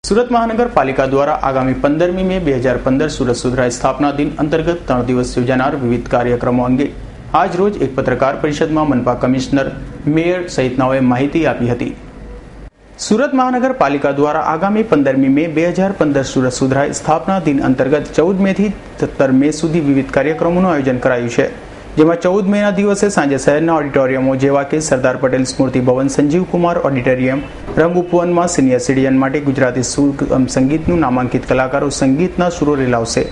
સુરત મહાનગરપાલિકા દ્વારા આગામી 15મી મે 2015 સુરત સુધરાઈ સ્થાપના દિન અંતર્ગત 3 દિવસ યોજાનાર વિવિધ કાર્યક્રમો અંગે આજ રોજ એક પત્રકાર પરિષદમાં મનપા કમિશનર, મેયર સહિતનાઓએ માહિતી આપી હતી. સુરત મહાનગરપાલિકા દ્વારા આગામી 15મી મે 2015 સુરત સુધરાઈ સ્થાપના દિન અંતર્ગત 14 મેથી 17 મે સુધી વિવિધ કાર્યક્રમોનું આયોજન કરાયું છે. જેમાં 14 મેના દિવસે સાંજે શહેરના ઓડિટોરિયમો જેવા કે સરદાર પટેલ સ્મૃતિ ભવન, સંજીવ કુમાર ઓડિટોરિયમ, રંગ ઉપવનમાં સિનિયર સિટીઝન માટે ગુજરાતી સંગીતનું નામાંકિત કલાકારો સંગીતના સુરો રેલાવશે,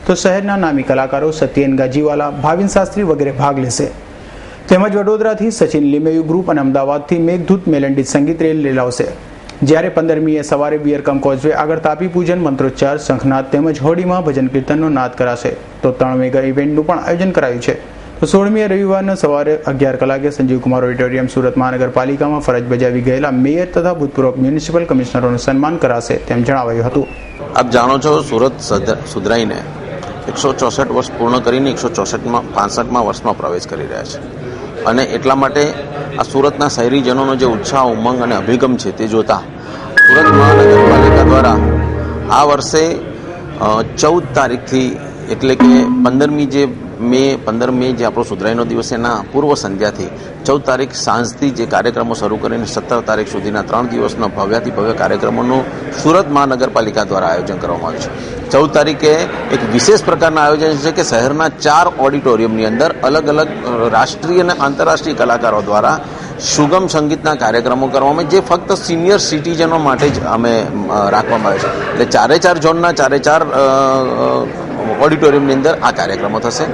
તો શહેરના નામી કલાકારો સત્યેન ગાજીવાલા, ભાવિન શાસ્ત્રી વગેરે ભાગ લેશે. તેમજ વડોદરાથી સચિન લીમેયુ ગ્રુપ અને અમદાવાદથી મેઘદૂત મેલન્ડી સંગીત રેલ રેલાવશે. જ્યારે 15મીએ સવારે બિયરકમ કોઝવે આગળ તાપી પૂજન, મંત્રોચ્ચાર, શંખનાદ તેમજ હોડીમાં ભજન કીર્તનનો નાદ કરાશે. તો 3 મેગા ઇવેન્ટનું પણ આયોજન કરાયું છે. તો 16મીએ રવિવારના સવારે 11 કલાકે સંજીવ કુમાર ઓડિટોરિયમ સુરત મહાનગરપાલિકામાં ફરજ બજાવી ગયેલા મેયર તથા ભૂતપૂર્વ મ્યુનિસિપલ કમિશનરોનું સન્માન કરાશે તેમ જણાવાયું હતું. આપ જાણો છો, સુરત સુધરાઈને 164 વર્ષ પૂર્ણ કરીને 165મા વર્ષમાં પ્રવેશ કરી રહ્યા છે. અને એટલા માટે આ સુરતના શહેરીજનોનો જે ઉત્સાહ, ઉમંગ અને અભિગમ છે તે જોતા સુરત મહાનગરપાલિકા દ્વારા આ વર્ષે 14 તારીખથી એટલે કે 15 મે જે આપણો સુધરાઈનો દિવસ એના પૂર્વ સંધ્યાથી 14 તારીખ સાંજથી જે કાર્યક્રમો શરૂ કરીને 17 તારીખ સુધીના 3 દિવસનો ભવ્યાતિ ભવ્ય કાર્યક્રમોનું સુરત મહાનગરપાલિકા દ્વારા આયોજન કરવામાં આવ્યું છે. 14 તારીખે એક વિશેષ પ્રકારના આયોજન છે કે શહેરના 4 ઓડિટોરિયમની અંદર અલગ અલગ રાષ્ટ્રીય અને આંતરરાષ્ટ્રીય કલાકારો દ્વારા સુગમ સંગીતના કાર્યક્રમો કરવામાં, જે ફક્ત સિનિયર સિટીઝનો માટે જ અમે રાખવામાં આવે છે. એટલે 4 ઝોનના 4 ઓડિટોરિયમની અંદર આ કાર્યક્રમો થશે.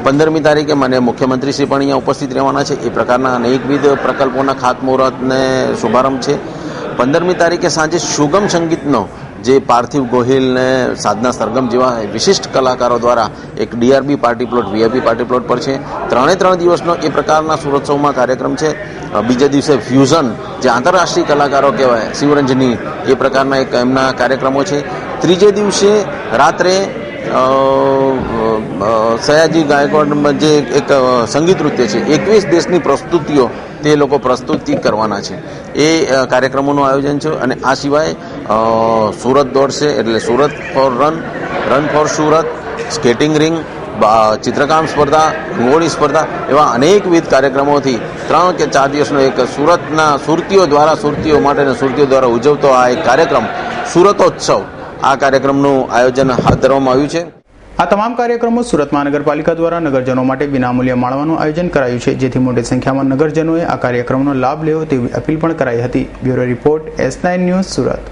15મી તારીખે માનનીય મુખ્યમંત્રીશ્રી પણ અહીંયા ઉપસ્થિત રહેવાના છે. એ પ્રકારના અનેકવિધ પ્રકલ્પોના ખાતમુહૂર્ત ને શુભારંભ છે. 15મી તારીખે સાંજે સુગમ સંગીતનો જે પાર્થિવ ગોહિલ ને સાધના સરગમ જેવા વિશિષ્ટ કલાકારો દ્વારા એક ડીઆરબી party plot, VIP party plot પર છે. 3 દિવસનો એ પ્રકારના સુરતોત્સવમાં કાર્યક્રમ છે. બીજા દિવસે ફ્યુઝન, જે આંતરરાષ્ટ્રીય કલાકારો કહેવાય, શિવરંજની, એ પ્રકારના એક એમના કાર્યક્રમો છે. ત્રીજે દિવસે રાત્રે સયાજી ગાયકવાડ જે એક સંગીત નૃત્ય છે, 21 દેશની પ્રસ્તુતિઓ તે લોકો પ્રસ્તુતિ કરવાના છે. એ કાર્યક્રમોનું આયોજન છે. અને આ સિવાય સુરત દોડશે, એટલે Surat for run for Surat, skating ring, ચિત્રકામ સ્પર્ધા, રંગોળી સ્પર્ધા, એવા અનેકવિધ કાર્યક્રમોથી 3 કે 4 દિવસનો એક સુરતના સુરતીઓ માટે અને સુરતીઓ દ્વારા ઉજવતો આ એક કાર્યક્રમ સુરતોત્સવ, આ કાર્યક્રમનું આયોજન હાથ ધરવામાં આવ્યું છે. આ તમામ કાર્યક્રમો સુરત મહાનગરપાલિકા દ્વારા નગરજનો માટે વિનામૂલ્યે માણવાનું આયોજન કરાયું છે, જેથી મોટી સંખ્યામાં નગરજનોએ આ કાર્યક્રમનો લાભ લેવો તેવી અપીલ પણ કરાઈ હતી. Bureau report, S9 news, Surat.